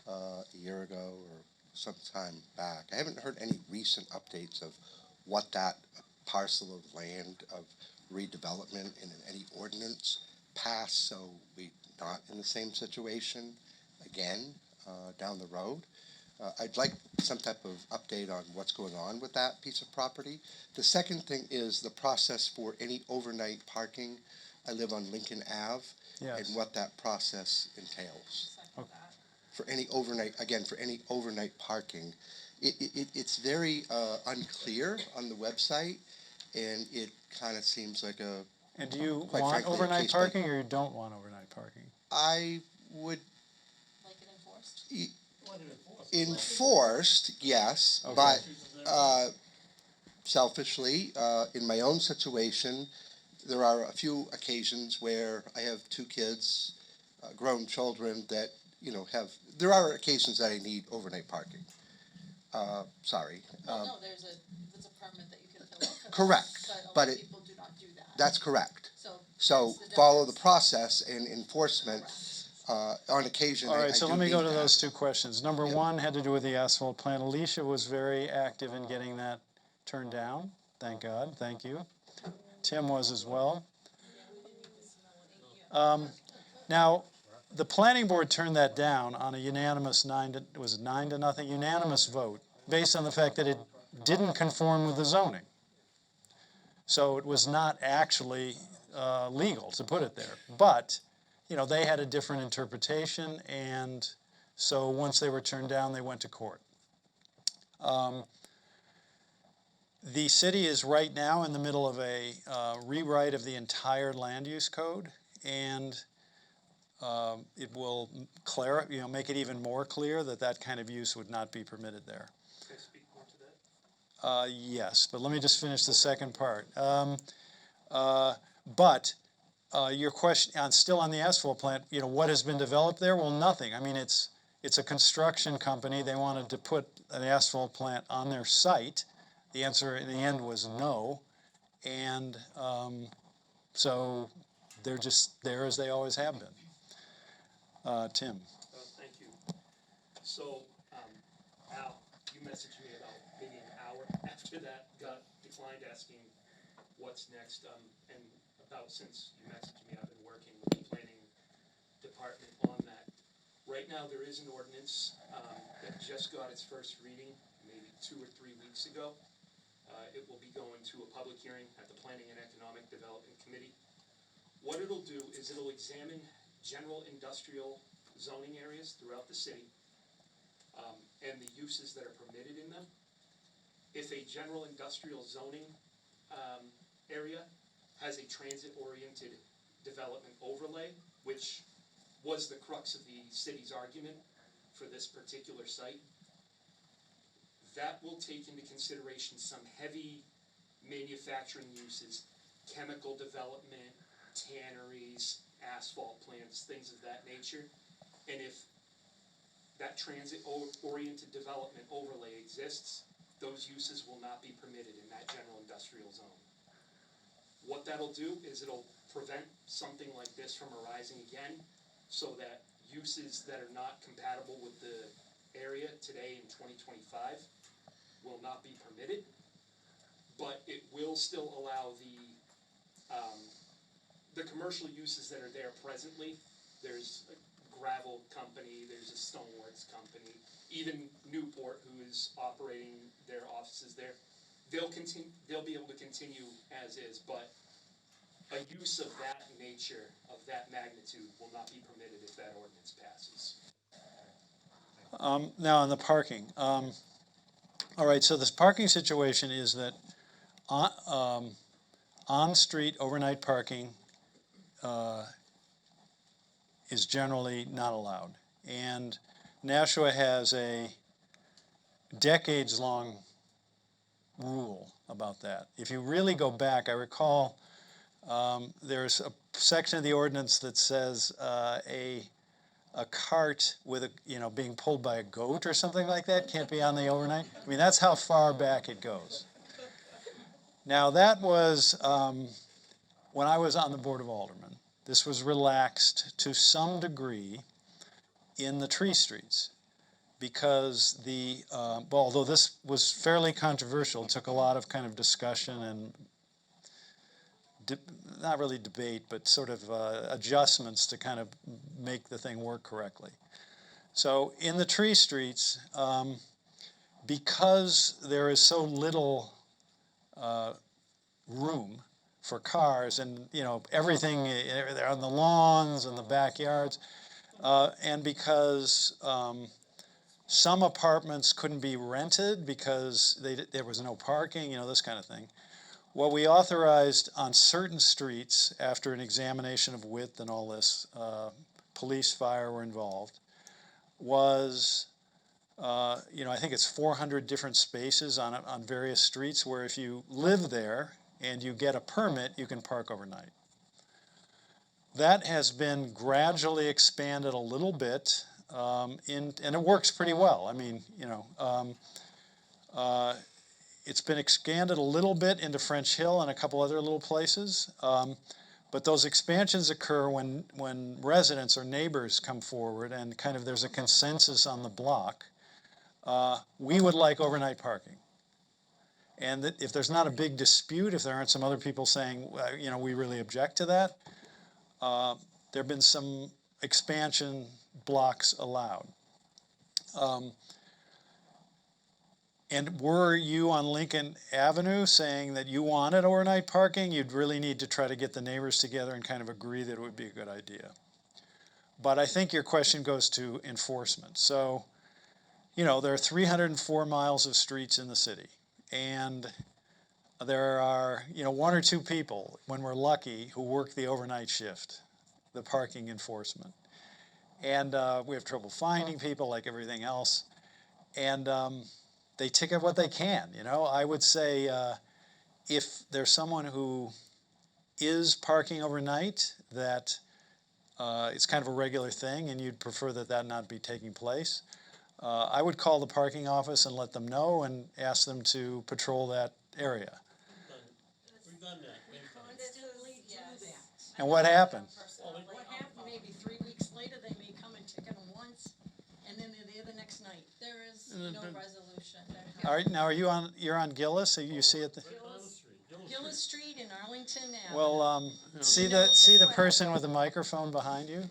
a year ago or some time back, I haven't heard any recent updates of what that parcel of land of redevelopment in any ordinance passed, so we're not in the same situation again down the road. I'd like some type of update on what's going on with that piece of property. The second thing is the process for any overnight parking. I live on Lincoln Ave, Yes. and what that process entails. Second that. For any overnight parking, it's very unclear on the website, and it kind of seems like a, And do you Quite want frankly, overnight case by- parking or you don't want overnight parking? I would Like it enforced? enforced, yes, Okay. but selfishly, in my own situation, there are a few occasions where I have two kids, grown children that, there are occasions that I need overnight parking. Sorry. Well, no, there's a permit that you can fill out. Correct, But a lot but of it- people do not do that. That's correct. So So that's the follow the difference. process and enforcement, on occasion. All I right, so do let me go need to that. those two questions. Number one had to do with the asphalt plant. Alicia was very active in getting that turned down. Thank God, thank you. Tim was as well. Now, the planning board turned that down on a unanimous 9-0 unanimous vote, based on the fact that it didn't conform with the zoning. So it was not actually legal to put it there. But, they had a different interpretation, and so once they were turned down, they went to court. The city is right now in the middle of a rewrite of the entire land use code, and it will make it even more clear that that kind of use would not be permitted there. Can I speak more to that? Yes, but let me just finish the second part. But your question, still on the asphalt plant, what has been developed there? Well, nothing. I mean, it's a construction company. They wanted to put an asphalt plant on their site. The answer in the end was no. And so they're just there as they always have been. Tim. Thank you. So, Al, you messaged me about maybe an hour after that got declined, asking what's next. And about since you messaged me, I've been working with the planning department on that. Right now, there is an ordinance that just got its first reading maybe 2 or 3 weeks ago. It will be going to a public hearing at the Planning and Economic Development Committee. What it'll do is it'll examine general industrial zoning areas throughout the city and the uses that are permitted in them. If a general industrial zoning area has a transit-oriented development overlay, which was the crux of the city's argument for this particular site, that will take into consideration some heavy manufacturing uses, chemical development, tanneries, asphalt plants, things of that nature. And if that transit-oriented development overlay exists, those uses will not be permitted in that general industrial zone. What that'll do is it'll prevent something like this from arising again, so that uses that are not compatible with the area today in 2025 will not be permitted, but it will still allow the commercial uses that are there presently. There's a gravel company, there's a stoneworks company, even Newport, who is operating their offices there. They'll be able to continue as is, but a use of that nature, of that magnitude, will not be permitted if that ordinance passes. Now on the parking. All right, so this parking situation is that on-street overnight parking is generally not allowed. And Nashua has a decades-long rule about that. If you really go back, I recall there's a section of the ordinance that says a cart with a being pulled by a goat or something like that can't be on the overnight. I mean, that's how far back it goes. Now that was when I was on the Board of Aldermen. This was relaxed to some degree in the tree streets because although this was fairly controversial, it took a lot of kind of discussion and not really debate, but sort of adjustments to kind of make the thing work correctly. So in the tree streets, because there is so little room for cars and everything, they're on the lawns and the backyards, and because some apartments couldn't be rented because there was no parking, this kind of thing. What we authorized on certain streets, after an examination of width and all this, police, fire were involved, was, I think it's 400 different spaces on various streets where if you live there and you get a permit, you can park overnight. That has been gradually expanded a little bit, and it works pretty well. I mean, it's been expanded a little bit into French Hill and a couple other little places, but those expansions occur when residents or neighbors come forward and kind of there's a consensus on the block. We would like overnight parking. And if there's not a big dispute, if there aren't some other people saying, we really object to that, there have been some expansion blocks allowed. And were you on Lincoln Avenue saying that you wanted overnight parking, you'd really need to try to get the neighbors together and kind of agree that it would be a good idea. But I think your question goes to enforcement. So, there are 304 miles of streets in the city. And there are, one or two people, when we're lucky, who work the overnight shift, the parking enforcement. And we have trouble finding people like everything else. And they ticket what they can, I would say if there's someone who is parking overnight, that it's kind of a regular thing and you'd prefer that not be taking place, I would call the parking office and let them know and ask them to patrol that area. We've done that many times. Constantly do that. And what happened? What happened, maybe 3 weeks later, they may come and ticket them once, and then they're there the next night. There is no resolution. All right, now you're on Gillis, so you see it. Right down the street, Gillis Street and Arlington Avenue. Well, see the person with the microphone behind you?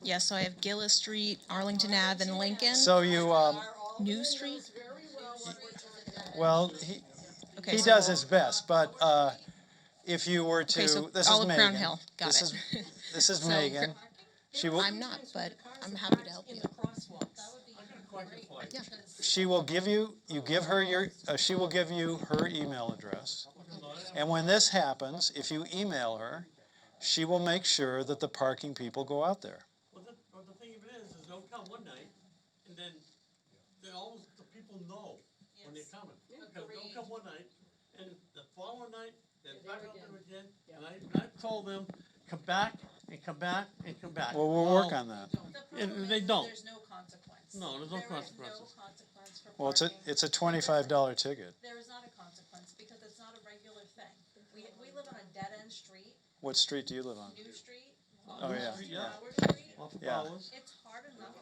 Yeah, so I have Gillis Street, Arlington Ave, and Lincoln. So you, New Street? well, he does his best, but if you were to, Okay, so this all is of Megan. Crown Hill. Got This it. This is Megan. She will. I'm not, but I'm happy to help you. In the crosswalks. Yeah. She will give you. You give her your. She will give you her email address. And when this happens, if you email her, she will make sure that the parking people go out there. Well, the thing of it is they'll come one night, and then all the people know when they're coming. Because they'll come one night, and the following night, they're back out there again. And I told them, come back, and come back, and come back. Well, we'll work on that. And they don't. There's no consequence. No, there's no There is consequences. no consequence for Well, parking. it's a $25 ticket. There is not a consequence because it's not a regular thing. We live on a dead-end street, What street do you live on? New Street, Oh yeah. Yeah. Howard Street. Off of Yeah. Powers. It's hard enough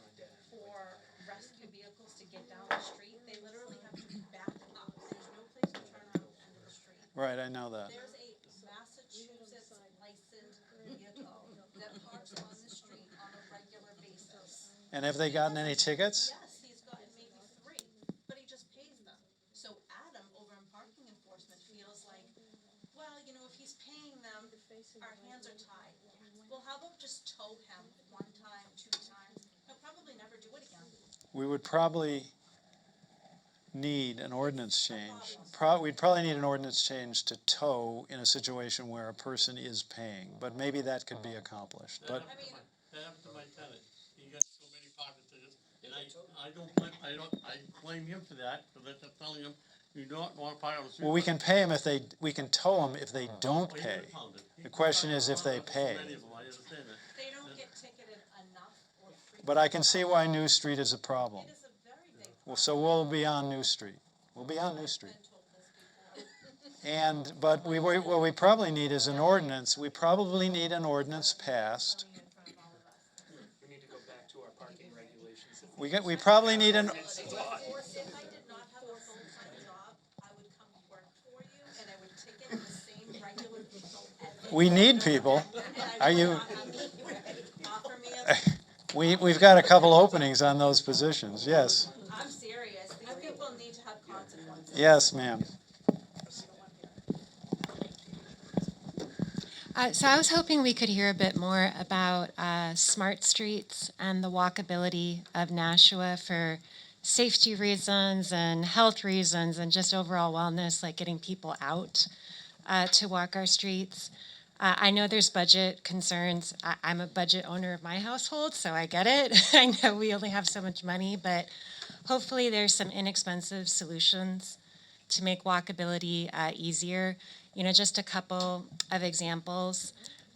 for rescue vehicles to get down the street. They literally have to back up. There's no place to turn on the end of the street. Right, I know that. There's a Massachusetts licensed vehicle that parks on the street on a regular basis. And have they gotten any tickets? Yes, he's gotten maybe 3, but he just pays them. So Adam over in parking enforcement feels like, well, if he's paying them, our hands are tied. Well, how about just tow him 1 time, 2 times? He'll probably never do it again. we would probably need an ordinance change. We'd probably need an ordinance change to tow in a situation where a person is paying, but maybe that could be accomplished. But That happened to my tenant. He got so many parking tickets, and I blame him for that, because I'm telling him, you don't want to park on the street. well, we can pay them if we can tow them if they don't Well, he pay. was pounded. The question is if they pay. Many of them, I understand that. They don't get ticketed enough or frequently. But I can see why New Street is a problem. It is a very big Well, so we'll be on New Street. We'll be on New Street. And, but what we probably need is an ordinance. We probably need an ordinance passed. We need to go back to our parking regulations. We probably need an, Or if I did not have a full-time job, I would come work for you and I would ticket the same regular people every we need people. And Are I you, would not offer me a, we've got a couple openings on those positions, yes. I'm serious, these people need to have consequences. Yes, ma'am. So I was hoping we could hear a bit more about smart streets and the walkability of Nashua for safety reasons and health reasons and just overall wellness, like getting people out to walk our streets. I know there's budget concerns. I'm a budget owner of my household, so I get it. I know we only have so much money, but hopefully there's some inexpensive solutions to make walkability easier. You know, just a couple of examples.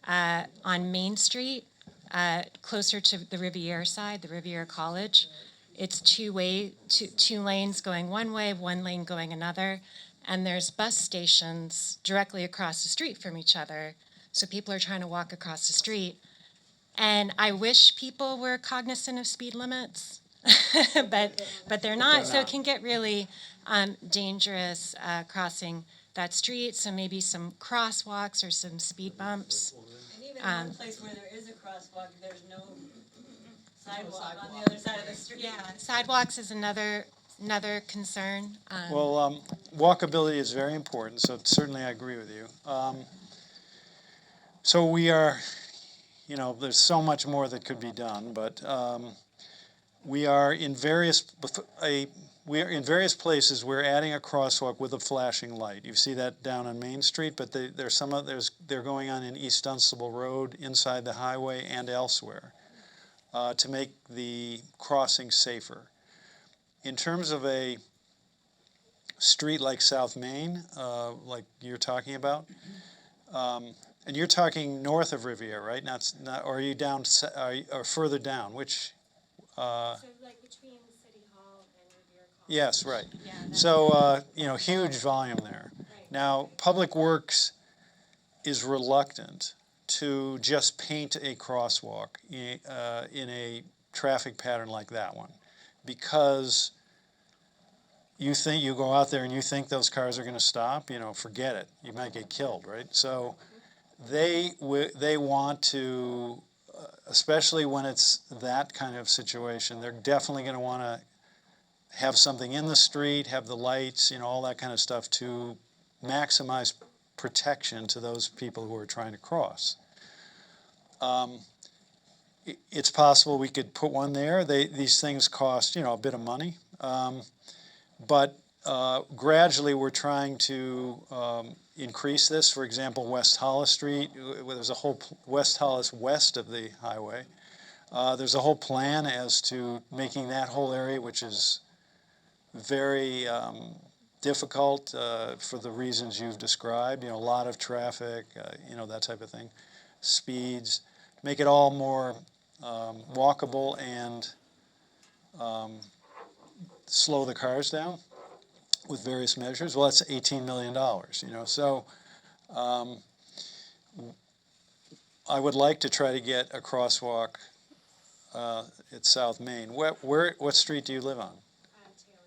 On Main Street, closer to the Riviera side, the Riviera College, it's two lanes going one way, one lane going another, and there's bus stations directly across the street from each other, so people are trying to walk across the street. And I wish people were cognizant of speed limits, but they're not, so it can get really dangerous crossing that street, so maybe some crosswalks or some speed bumps. And even in one place where there is a crosswalk, there's no sidewalk on the other side of the street. Yeah, sidewalks is another concern. Well, walkability is very important, so certainly I agree with you. So we are, you know, there's so much more that could be done, but we are in various places. We're adding a crosswalk with a flashing light. You see that down on Main Street, but they're going on in East Dunstable Road, inside the highway, and elsewhere to make the crossing safer. In terms of a street like South Main, like you're talking about, and you're talking north of Riviera, right? Not, or are you down, or further down? Which? So like between City Hall and Riviera College? Yes, right. Yeah, So, you know, huge volume there. Now, Public Works is reluctant to just paint a crosswalk in a traffic pattern like that one, because you go out there and you think those cars are going to stop, you know, forget it. You might get killed, right? So they want to, especially when it's that kind of situation, they're definitely going to want to have something in the street, have the lights, you know, all that kind of stuff to maximize protection to those people who are trying to cross. It's possible we could put one there. These things cost, you know, a bit of money. But gradually we're trying to increase this. For example, West Hollis Street, where there's a whole West Hollis west of the highway. There's a whole plan as to making that whole area, which is very difficult for the reasons you've described, you know, a lot of traffic, you know, that type of thing, speeds, make it all more walkable and slow the cars down with various measures. Well, that's $18 million, you know, so I would like to try to get a crosswalk at South Main. What street do you live on? Taylor.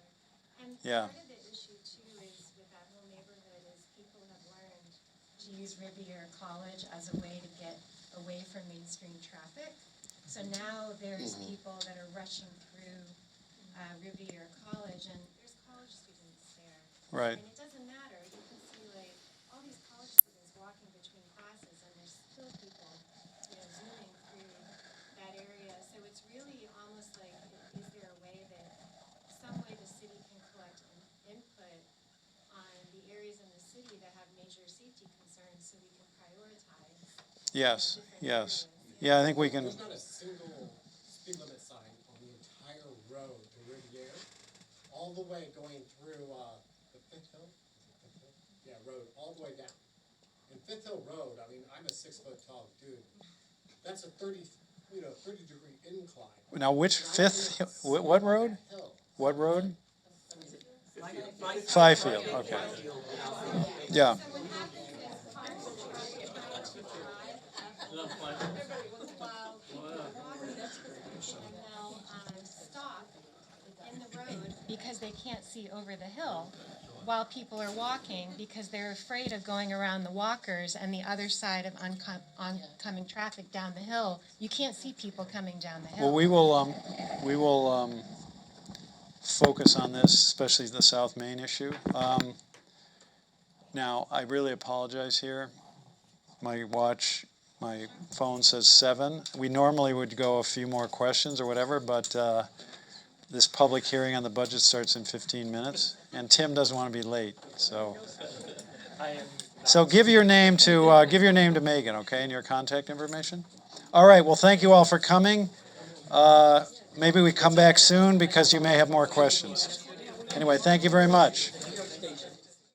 And Yeah. part of the issue too is with that whole neighborhood is people have learned to use Riviera College as a way to get away from mainstream traffic. So now there's people that are rushing through Riviera College, and there's college students there. Right. And it doesn't matter, you can see like all these college students walking between classes, and there's still people, zooming through that area. So it's really almost like, is there a way that community that have major safety concerns, so we can prioritize. Yes, yes. Yeah, I think we can, There's not a single speed limit sign on the entire road to Riviera, all the way going through, the Fifth Hill? Is it Fifth Hill? Yeah, road, all the way down. And Fifth Hill Road, I mean, I'm a 6-foot tall dude. That's a 30-degree incline. now which fifth, what road? What road? Fifield, okay. Yeah, And they'll stop in the road because they can't see over the hill while people are walking because they're afraid of going around the walkers and the other side of oncoming traffic down the hill. You can't see people coming down the hill. well, we will focus on this, especially the South Main issue. Now, I really apologize here. My phone says 7. We normally would go a few more questions or whatever, but this public hearing on the budget starts in 15 minutes, and Tim doesn't want to be late, so. So give your name to Megan, okay, and your contact information. All right, well, thank you all for coming. Maybe we come back soon because you may have more questions. Anyway, thank you very much.